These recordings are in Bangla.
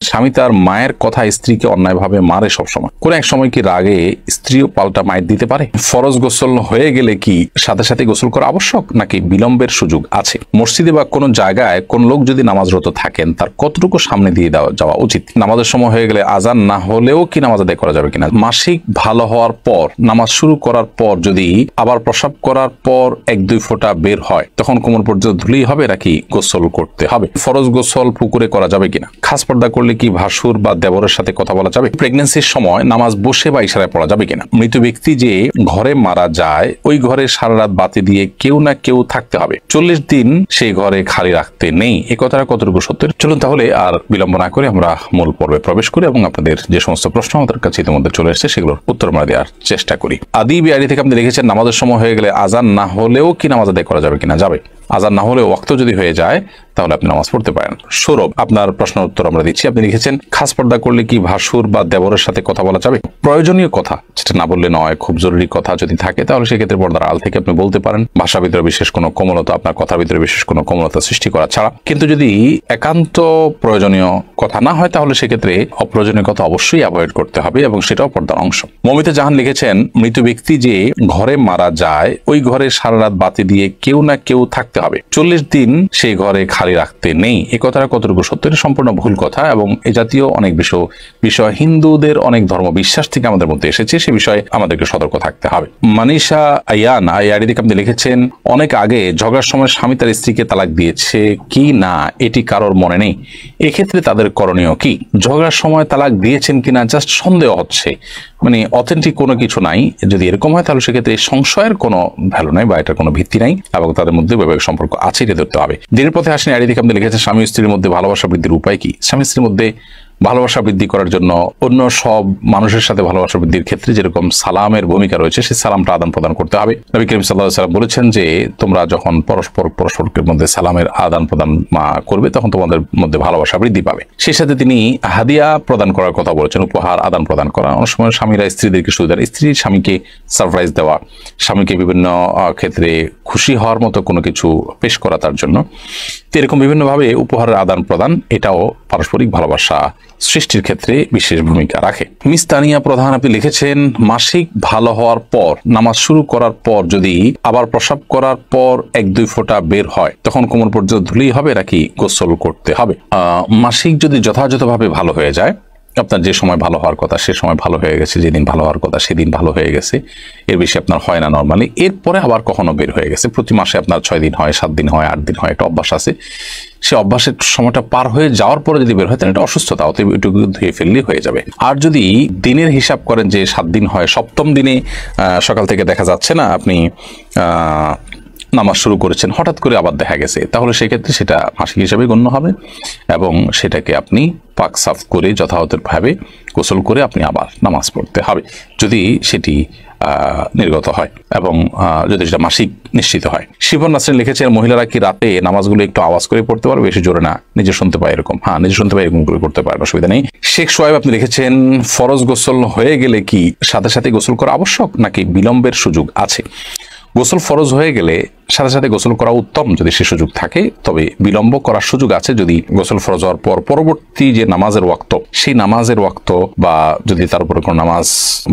স্বামী তার মায়ের কথা স্ত্রীকে অন্যায়ভাবে মারে সবসময়, কোন এক সময় কি রাগে স্ত্রীও পাল্টা মায়ের দিতে পারে? ফরজ গোসল হয়ে গেলে কি সাথে সাথে গোসল করা আবশ্যক নাকি বিলম্বের সুযোগ আছে? মসজিদে বা কোনো জায়গায় কোন লোক যদি নামাজরত থাকেন তার কতটুকু সামনে দিয়ে যাওয়া উচিত? নামাজের সময় হয়ে গেলে আজান না হলেও কি নামাজ আদায় করা যাবে কিনা? মাসিক ভালো হওয়ার পর নামাজ শুরু করার পর যদি আবার প্রসাব করার পর 1-2 ফোঁটা বের হয় তখন কোমর পর্যন্ত ধুলেই হবে নাকি গোসল করতে হবে? ফরজ গোসল পুকুরে করা যাবে কিনা? খাস পর্দা করলে কি ভাসুর বা দেবরের সাথে কথা বলা যাবে? প্রেগন্যান্সির সময় নামাজ বসে বা ইশারায় পড়া যাবে কিনা? মৃত ব্যক্তি যে ঘরে মারা যায় ওই ঘরে সারা রাত বাতি দিয়ে কেউ না কেউ থাকতে হবে, 40 দিন সেই ঘরে খালি রাখতে নেই, এ কথাটা কতটুকু সত্য? চলুন তাহলে আর বিলম্ব না করে আমরা মূল পর্বে প্রবেশ করি এবং আপনাদের যে সমস্ত প্রশ্ন আমাদের কাছে ইতিমধ্যে চলে এসেছে সেগুলোর উত্তর আমরা দেওয়ার চেষ্টা করি। আদি বিআরি থেকে আপনি লিখেছেন নামাজের সময় হয়ে গেলে আজান না হলেও কি নামাজ আদায় করা যাবে কিনা? যাবে। আজান না হলেও ওয়াক্ত যদি হয়ে যায় তাহলে আপনি নামাজ পড়তে পারেন। সৌরভ, আপনার প্রশ্নের উত্তর আমরা দিচ্ছি। আপনি লিখেছেন খাস পর্দা করলে কি ভাসুর বা দেবরের সাথে কথা বলা যাবে? প্রয়োজনীয় কথা, যেটা না বললে নয়, খুব জরুরি কথা যদি থাকে তাহলে সেক্ষেত্রে পর্দার আড়াল থেকে আপনি বলতে পারেন, ভাষার ভিতরে বিশেষ কোনো কোমলতা, আপনার কথার ভিতরে বিশেষ কোনো কোমলতা সৃষ্টি করা ছাড়া। কিন্তু যদি একান্ত প্রয়োজনীয় কথা না হয় তাহলে সেক্ষেত্রে অপ্রয়োজনীয় কথা অবশ্যই অ্যাভয়েড করতে হবে এবং সেটাও পর্দার অংশ। মমিতা জাহান লিখেছেন মৃত ব্যক্তি যে ঘরে মারা যায় ওই ঘরে সারা রাত বাতি দিয়ে কেউ না কেউ থাকতে হবে, 40 দিন সেই ঘরে খালি রাখতে নেই, এ কথাটা কতটুকু সত্য? এটা সম্পূর্ণ ভুল কথা এবং এ জাতীয় অনেক বিষয় হিন্দুদের অনেক ধর্ম বিশ্বাস থেকে আমাদের মধ্যে এসেছে, সে বিষয়ে আমাদেরকে সতর্ক থাকতে হবে। মানিশা আয়ান আইআইডি থেকে আপনি লিখেছেন অনেক আগে ঝগড়ার সময় স্বামী তার স্ত্রীকে তালাক দিয়েছে কি না এটি কারোর মনে নেই, এক্ষেত্রে তাদের করণীয় কি? ঝগড়ার সময় তালাক দিয়েছেন কিনা জাস্ট সন্দেহ হচ্ছে, মানে অথেন্টিক কোনো কিছু নাই। যদি এরকম হয় তাহলে সেক্ষেত্রে সংশয়ের কোনো ভ্যালু নাই বা এটার কোনো ভিত্তি নাই এবং তাদের মধ্যে বৈবাহিক সম্পর্ক আছে এটা ধরতে হবে। দিনের পথে আসেন আইডি থেকে আপনি লিখেছেন স্বামী স্ত্রীর মধ্যে ভালোবাসা বৃদ্ধির উপায় কি? স্বামী স্ত্রীর মধ্যে ভালোবাসা বৃদ্ধি করার জন্য অন্য সব মানুষের সাথে ভালোবাসা বৃদ্ধির ক্ষেত্রে যেরকম সালামের ভূমিকা রয়েছে সেই সালামটা আদান প্রদান করতে হবে। নবী করিম সাল্লাল্লাহু আলাইহি ওয়াসাল্লাম বলেছেন যে তোমরা যখন পরস্পরের মধ্যে সালামের আদান প্রদান করবে তখন তোমাদের মধ্যে ভালোবাসা বৃদ্ধি পাবে। সেই সাথে তিনি হাদিয়া প্রদান করার কথা বলেছেন, উপহার আদান প্রদান করা। অনেক সময় স্বামীরা স্ত্রীদেরকে শুধু দেয়, স্ত্রী স্বামীকে সারপ্রাইজ দেওয়া, স্বামীকে বিভিন্ন ক্ষেত্রে খুশি হওয়ার মতো কোনো কিছু পেশ করা তার জন্য। এরকম বিভিন্নভাবে উপহারের আদান প্রদান এটাও পারস্পরিক ভালোবাসা সৃষ্টির ক্ষেত্রে বিশেষ ভূমিকা রাখে। মিস তানিয়া প্রধান আপনি লিখেছেন মাসিক ভালো হওয়ার পর নামাজ শুরু করার পর যদি আবার প্রসাব করার পর 1-2 ফোঁটা বের হয় তখন কোমর পর্যন্ত ধুলেই হবে নাকি গোসল করতে হবে? মাসিক যদি যথাযথভাবে ভালো হয়ে যায়, আপনার যে সময় ভালো হওয়ার কথা সে সময় ভালো হয়ে গেছে, যেদিন ভালো হওয়ার কথা সেদিন ভালো হয়ে গেছে, এর বেশি আপনার হয় না নর্মালি। এরপরে আবার কখনো বের হয়ে গেছে, প্রতি মাসে আপনার 6 দিন হয়, 7 দিন হয়, 8 দিন হয়, একটা অভ্যাস আছে, সে অভ্যাসের সময়টা পার হয়ে যাওয়ার পরে যদি বের হয় তাহলে এটা অসুস্থতা, অতএব এটুকু ধুয়ে ফেললেই হয়ে যাবে। আর যদি দিনের হিসাব করেন যে 7 দিন হয়, 7ম দিনে সকাল থেকে দেখা যাচ্ছে না আপনি নামাজ শুরু করেছেন, হঠাৎ করে আবার দেখা গেছে, তাহলে সেক্ষেত্রে সেটা মাসিক হিসাবে গণ্য হবে এবং সেটাকে আপনি পাক সাফ করে যথাযথভাবে গোসল করে আপনি আবার নামাজ পড়তে হবে যদি সেটি নির্গত হয় এবং যদি সেটা মাসিক নিশ্চিত হয়। শিবন নাসরিন লিখেছেন মহিলারা কি রাতে নামাজগুলো একটু আওয়াজ করে পড়তে পারবে, বেশি জোরে না, নিজে শুনতে পায় এরকম? হ্যাঁ, নিজে শুনতে পায় এরকম করে করতে পারেন, অসুবিধা নেই। শেখ সোহেব আপনি লিখেছেন ফরজ গোসল হয়ে গেলে কি সাথে সাথে গোসল করা আবশ্যক নাকি বিলম্বের সুযোগ আছে? গোসল ফরজ হয়ে গেলে সাথে সাথে গোসল করা উত্তম যদি সে সুযোগ থাকে, তবে বিলম্ব করার সুযোগ আছে যদি গোসল ফরজ হওয়ার পর পরবর্তী যে নামাজের ওয়াক্ত সেই নামাজের ওয়াক্ত বা যদি তার উপরে কোনো নামাজ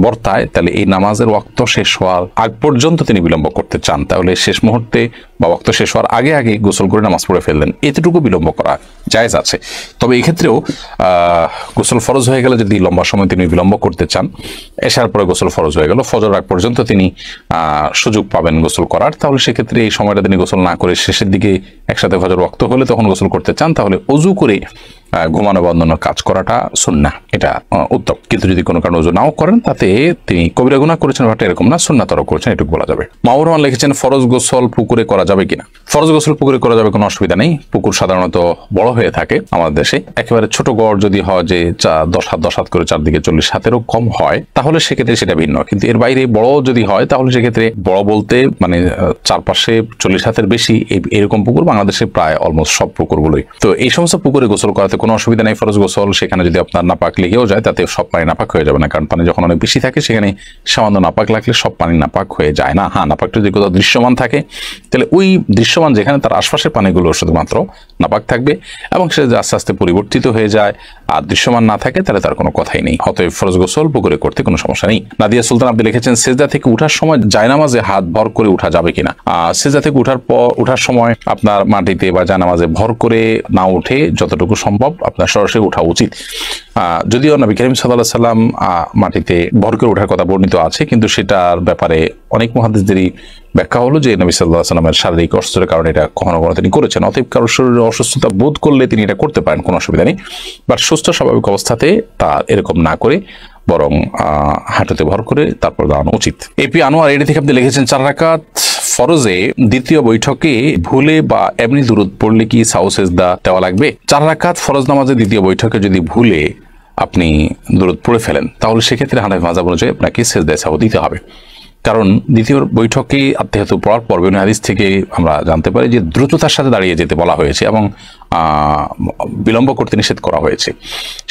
বর্তায় তাহলে এই নামাজের ওয়াক্ত শেষ হওয়ার আগ পর্যন্ত তিনি বিলম্ব করতে চান, তাহলে শেষ মুহূর্তে বা ওয়াক্ত শেষ হওয়ার আগে আগে গোসল করে নামাজ পড়ে ফেললেন, এতটুকু বিলম্ব করা জায়েজ আছে। তবে এই ক্ষেত্রেও গোসল ফরজ হয়ে গেলে যদি লম্বা সময় তিনি বিলম্ব করতে চান, এশার পরে গোসল ফরজ হয়ে গেল, ফজর আগ পর্যন্ত তিনি সুযোগ পাবেন গোসল করার, তাহলে সেক্ষেত্রে এই সময়টা তিনি গোসল না করে শেষের দিকে একসাথে ফজর ওয়াক্ত হলে তখন গোসল করতে চান, তাহলে অজু করে ঘুমানো বন্ধনের কাজ করাটা সুন্নাহ, এটা উত্তম। কিন্তু যদি কোনো কারণে ওযু নাও করেন তাতে তিনি কবিরা গুনাহ করেছেন ব্যাপারটা এরকম না, সুন্নাতও করেছেন, এটুকু বলা যাবে। মাহবুব রহমান লিখেছেন ফরজ গোসল পুকুরে করা যাবে কিনা? ফরজ গোসল পুকুরে করা যাবে, কোনো অসুবিধা নেই। পুকুর সাধারণত বড় হয়ে থাকে আমাদের দেশে, একেবারে ছোট গড় যদি হয় যে 10 হাত করে চারদিকে 40 হাতেরও কম হয় তাহলে সেক্ষেত্রে সেটা ভিন্ন, কিন্তু এর বাইরে বড় যদি হয় তাহলে সেক্ষেত্রে বড় বলতে মানে চারপাশে 40 হাতের বেশি এরকম পুকুর বাংলাদেশে প্রায় অলমোস্ট সব পুকুরগুলোই। তো এই সমস্ত পুকুরে গোসল করাতে কোনো অসুবিধা নেই। ফরজ গোসল সেখানে যদি আপনার নাপাক লেগেও যায় তাতে সব পানি নাপাক হয়ে যাবে না, কারণ পানি যখন অনেক বেশি থাকে সেখানে সামান্য নাপাক লাগলে সব পানি নাপাক হয়ে যায় না। হ্যাঁ, নাপাকটা যদি কোথাও দৃশ্যমান থাকে তাহলে ওই দৃশ্যমান যেখানে তার আশপাশের পানিগুলো শুধুমাত্র নাপাক থাকবে এবং সে যদি আস্তে আস্তে পরিবর্তিত হয়ে যায় আর দৃশ্যমান না থাকে তাহলে তার কোনো কথাই নেই। অতএব ফরজ গোসল পুকুরে করতে কোনো সমস্যা নেই। নাদিয়া সুলতান আপনি লিখেছেন সেজদা থেকে উঠার সময় জায়নামাজে হাত ভর করে উঠা যাবে কিনা। সেজদা থেকে উঠার সময় আপনার মাটিতে বা জায়নামাজে ভর করে না উঠে যতটুকু সম্ভব আপনার সরাসরি ওঠা উচিত। যদিও নবী করিম সাল্লাল্লাহু আলাইহি ওয়াসাল্লাম মাটিতে ভর করে ওঠার কথা বর্ণিত আছে, কিন্তু সেটার ব্যাপারে অনেক মুহাদ্দিসদেরই ব্যাখ্যা হলো যে নবী সাল্লাল্লাহু আলাইহি ওয়াসাল্লামের শারীরিক অসুস্থতার কারণে এটা কখনো কখনো তিনি করেছেন। অতএব কারোর শরীরে অসুস্থতা বোধ করলে তিনি এটা করতে পারেন, কোনো অসুবিধা নেই। বাট সুস্থ স্বাভাবিক অবস্থাতে তার এরকম না করে বরং হাঁটুতে ভর করে তারপর দাঁড়ানো উচিত। এপি আনোয়ার এডি থেকে আপনি লিখেছেন 4 রাকাত ফরজে দ্বিতীয় বৈঠকে ভুলে বা এমনি দুরূদ পড়লে কি সাহু সেজদা দেওয়া লাগবে? 4 রাকাত ফরজ নামাজের দ্বিতীয় বৈঠকে যদি ভুলে আপনি দুরূদ পড়ে ফেলেন তাহলে সেক্ষেত্রে হানাফি মাযহাব অনুযায়ী আপনাকে সেজদায়ে সাহু দিতে হবে। কারণ দ্বিতীয় বৈঠকে আত্মীয়তা পড়ার পর বিভিন্ন হাদিস থেকে আমরা জানতে পারি যে দ্রুততার সাথে দাঁড়িয়ে যেতে বলা হয়েছে এবং বিলম্ব করতে নিষেধ করা হয়েছে।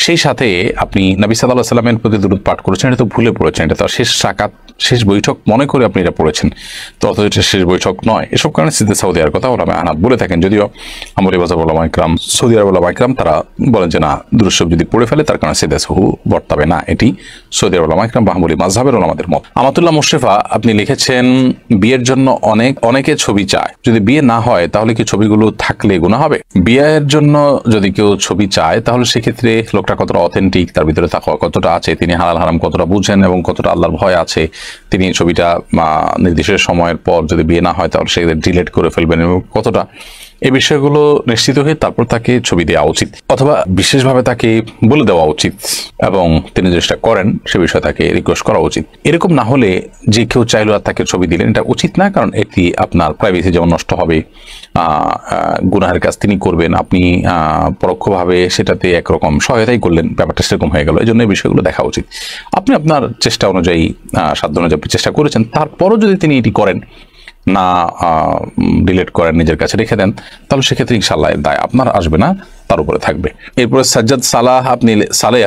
সেই সাথে আপনি নবী সাল্লাল্লাহু আলাইহি ওয়াসাল্লামের প্রতি দুরূদ পাঠ করেছেন, এটা তো ভুলে পড়েছেন, এটা তো শেষ রাকাত শেষ বৈঠক মনে করে আপনি এটা পড়েছেন, তো অথচ এটা শেষ বৈঠক নয়। এসব কারণে সিদ্ধে সাহু দেওয়ার কথা ওলামা আনাত বলে থাকেন। যদিও আমলি মাযহাব ওলামা ইকরাম, সৌদি আরব ওলামা ইকরাম তারা বলেন যে না, দুরূদ শরীফ যদি পড়ে ফেলে তার কারণে সিদ্ধে সাহু বর্তাবে না। এটি সৌদি আরব ওলামা ইকরাম বা আমলি মাযহাবের ওলামাদের মত। আমাতুল্লাহ মুশরিফা আপনি লিখেছেন বিয়ের জন্য অনেকে ছবি চায়, যদি বিয়ে না হয় তাহলে কি ছবিগুলো থাকলে গুনাহ হবে? বিয়ের জন্য যদি কেউ ছবি চায় তাহলে সেক্ষেত্রে লোকটা কতটা অথেন্টিক, তার ভিতরে তাকওয়া কতটা আছে, তিনি হালাল হারাম কতটা বুঝেন এবং কতটা আল্লাহর ভয় আছে, তিনি ছবিটা নির্দিষ্ট সময়ের পর যদি বিয়ে না হয় তাহলে সেক্ষেত্রে ডিলিট করে ফেলবেন এবং কতটা, এই বিষয়গুলো নিশ্চিত হয়ে তারপর তাকে ছবি দেওয়া উচিত অথবা বিশেষভাবে তাকে বলে দেওয়া উচিত এবং তিনি যেটা করেন সে বিষয়ে তাকে রিকোয়েস্ট করা উচিত। এরকম না হলে যে কেউ চাইলো আর তাকে ছবি দিলেন, এটা উচিত না। কারণ এটি আপনার প্রাইভেসি যেমন নষ্ট হবে, গুনাহের কাজ তিনি করবেন, আপনি পরোক্ষভাবে সেটাতে একরকম সহায়তাই করলেন, ব্যাপারটা সেরকম হয়ে গেল। এই জন্য এই বিষয়গুলো দেখা উচিত। আপনি আপনার চেষ্টা অনুযায়ী সাধ্য অনুযায়ী চেষ্টা করেছেন, তারপরও যদি তিনি এটি করেন না, ডিলিট করেন, নিজের কাছে রেখে দেন, তাহলে সেক্ষেত্রে ইনশাআল্লাহ দায় আপনার আসবে না, তার উপরে থাকবে। এরপরে সাজ্জাদ সালেহ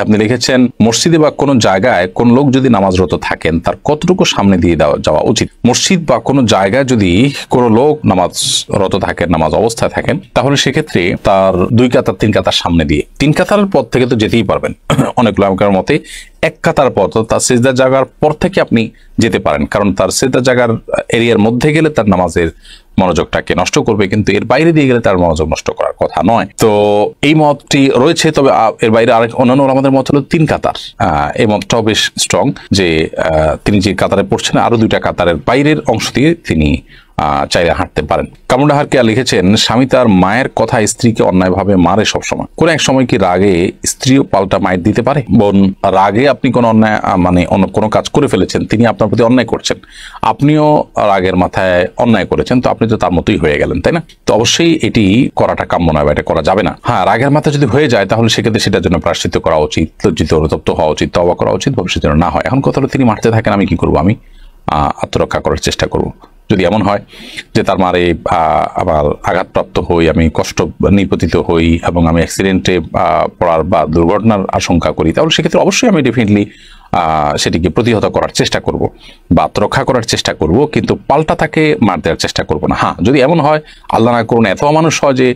আপনি লিখেছেন মসজিদে বা কোনো জায়গায় কোন লোক যদি নামাজরত থাকেন তার কতটুকু সামনে দিয়ে যাওয়া উচিত? মসজিদ বা কোনো জায়গায় যদি কোনো লোক নামাজরত থাকেন, নামাজ অবস্থায় থাকেন, তাহলে সেক্ষেত্রে তার 2 কাতার 3 কাতার সামনে দিয়ে, 3 কাতারের পর থেকে তো যেতেই পারবেন। অনেক উলামার মতে 1 কাতার পর, তো তার সিজদা জায়গার পর থেকে আপনি যেতে পারেন, কারণ তার সিজদা জায়গার এরিয়ার মধ্যে গেলে তার নামাজের মনোযোগটাকে নষ্ট করবে, কিন্তু এর বাইরে দিয়ে গেলে তার মনোযোগ নষ্ট করার কথা নয়। তো এই মতটি রয়েছে, তবে এর বাইরে আরেক অন্যান্য আমাদের মত হলো 3 কাতার। এই মতটাও বেশ স্ট্রং যে তিনি যে কাতারে পড়ছেন আরো 2টা কাতারের বাইরের অংশ দিয়ে তিনি চাইলে হাঁটতে পারেন। কামরুন্নাহার কে লিখেছেন স্বামী তার মায়ের কথা স্ত্রীকে অন্যায়ভাবে মারে সবসময়, কোন এক সময় কি রাগে স্ত্রীও পাল্টা মায়ের দিতে পারে? বোন, রাগে আপনি কোনো অন্যায় অন্য কোনো কাজ করে ফেলেছেন, তিনি আপনার প্রতি অন্যায় করছেন, আপনিও রাগের মাথায় অন্যায় করেছেন, তো আপনি তো তার মতোই হয়ে গেলেন, তাই না? তো অবশ্যই এটি করাটা কাম্য নয় বা এটা করা যাবে না। হ্যাঁ, রাগের মাথায় যদি হয়ে যায় তাহলে সেক্ষেত্রে সেটার জন্য প্রায়শ্চিত্ত করা উচিত, লজ্জিত অনুতপ্ত হওয়া উচিত, তওবা করা উচিত, ভবিষ্যতে যেন না হয়। এখন কথা হলো তিনি মারতে থাকেন, আমি কি করবো? আমি আত্মরক্ষা করার চেষ্টা করব। যদি এমন হয় যে তার মারে আবার আঘাতপ্রাপ্ত হই, আমি কষ্ট নিপতিত হই এবং আমি অ্যাক্সিডেন্টে পড়ার বা দুর্ঘটনার আশঙ্কা করি, তাহলে সেক্ষেত্রে অবশ্যই আমি ডেফিনেটলি সেটিকে প্রতিহত করার চেষ্টা করব বা আত্মরক্ষা করার চেষ্টা করব, কিন্তু পাল্টা তাকে মার দেওয়ার চেষ্টা করব না। হ্যাঁ, যদি এমন হয়, আল্লাহ না করুন এত মানুষ হয় যে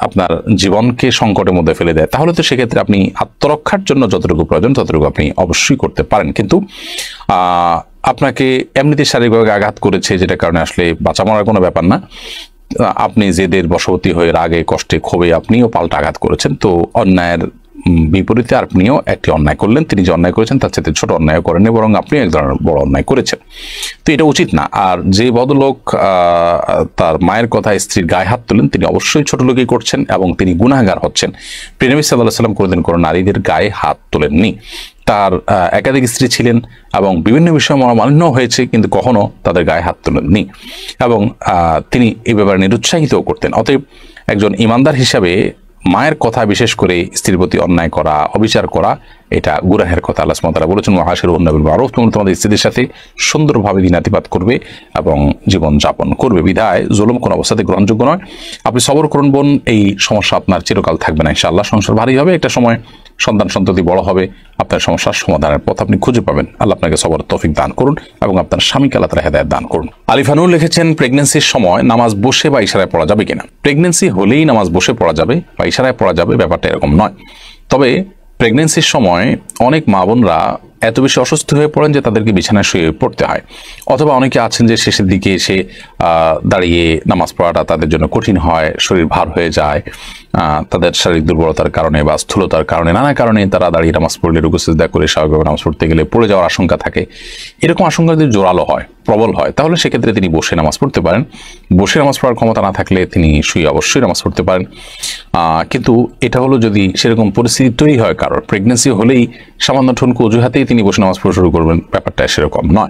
আপনার জীবনকে সংকটের মধ্যে ফেলে দেয়, তাহলে তো সেক্ষেত্রে আপনি আত্মরক্ষার জন্য যতটুকু প্রয়োজন ততটুকু আপনি অবশ্যই করতে পারেন। কিন্তু আপনাকে এমনিতে শারীরিকভাবে আঘাত করেছে, যেটা কারণে আসলে বাঁচা মরার কোনো ব্যাপার না, আপনি জেদের বশবর্তী হয়ে রাগে কষ্টে ক্ষোভে আপনিও পাল্টা আঘাত করেছেন, তো অন্যায়ের বিপরীতে আপনিও একটি অন্যায় করলেন। তিনি যে অন্যায় করেছেন তার চেয়ে ছোট অন্যায় করেননি, বরং আপনিও এক ধরনের বড় অন্যায় করেছেন, তো এটা উচিত না। আর যে ভদ্রলোক তার মায়ের কথা স্ত্রীর গায়ে হাত তোলেন, তিনি অবশ্যই ছোট লোকই করছেন এবং তিনি গুনাহগার হচ্ছেন। প্রিয় নবী সাল্লাল্লাহু আলাইহি ওয়াসাল্লাম কোনোদিন কোনো নারীদের গায়ে হাত তোলেননি। তার একাধিক স্ত্রী ছিলেন এবং বিভিন্ন বিষয়ে মনোমালিন্য হয়েছে, কিন্তু কখনো তাদের গায়ে হাত তোলেননি এবং তিনি এই ব্যাপারে নিরুৎসাহিতও করতেন। অতএব একজন ইমানদার হিসাবে মায়ের কথা, বিশেষ করে স্ত্রীর প্রতি অন্যায় করা, অবিচার করা, এটা গুনাহের কথা। আল্লাহ সুবহানাহু ওয়া তাআলা বলেছেন ওয়াশিরুহুন্না বিল মারুফ, তোমরা তোমাদের স্ত্রীদের সাথে সুন্দরভাবে দিনাতিপাত করবে এবং জীবন যাপন করবে। বিধায় জুলুম কোনো অবস্থাতে গ্রহণযোগ্য নয়। আপনি সবর করুন বোন, এই সমস্যা আপনার চিরকাল থাকবে না ইনশাআল্লাহ। সংসার ভারী হবে, একটা সময় সন্তান সন্ততি বড় হবে, আপনার সমস্যার সমাধানের পথ আপনি খুঁজে পাবেন। আল্লাহ আপনাকে সবর তৌফিক দান করুন এবং আপনার স্বামীকে আল্লাহ তাআলা হেদায়েত দান করুন। আলিফানুর লিখেছেন, প্রেগন্যান্সির সময় নামাজ বসে বা ইশারায় পড়া যাবে কিনা? প্রেগন্যান্সি হলেই নামাজ বসে পড়া যাবে বা ইশারায় পড়া যাবে, ব্যাপারটা এরকম নয়। তবে প্রেগন্যান্সির সময় অনেক মা বোনরা এত বেশি অসুস্থ হয়ে পড়েন যে তাদেরকে বিছানায় শুয়ে পড়তে হয়, অথবা অনেকে আছেন যে শেষের দিকে এসে দাঁড়িয়ে নামাজ পড়াটা তাদের জন্য কঠিন হয়, শরীর ভার হয়ে যায়, তাদের শারীরিক দুর্বলতার কারণে বা স্থূলতার কারণে, নানা কারণে তারা দাঁড়িয়ে নামাজ পড়লে রুকু সিজদা করে স্বাভাবিকভাবে নামাজ পড়তে গেলে পড়ে যাওয়ার আশঙ্কা থাকে। এরকম আশঙ্কা যদি জোরালো হয়, প্রবল হয়, তাহলে সেক্ষেত্রে তিনি বসে নামাজ পড়তে পারেন। বসে নামাজ পড়ার ক্ষমতা না থাকলে তিনি শুয়ে অবশ্যই নামাজ পড়তে পারেন। কিন্তু এটা হলো যদি সেরকম পরিস্থিতি তৈরি হয়, কারোর প্রেগন্যান্সি হলেই সামান্য ঠুনকো অজুহাতেই তিনি বসে নামাজ পড়া শুরু করবেন, ব্যাপারটা সেরকম নয়।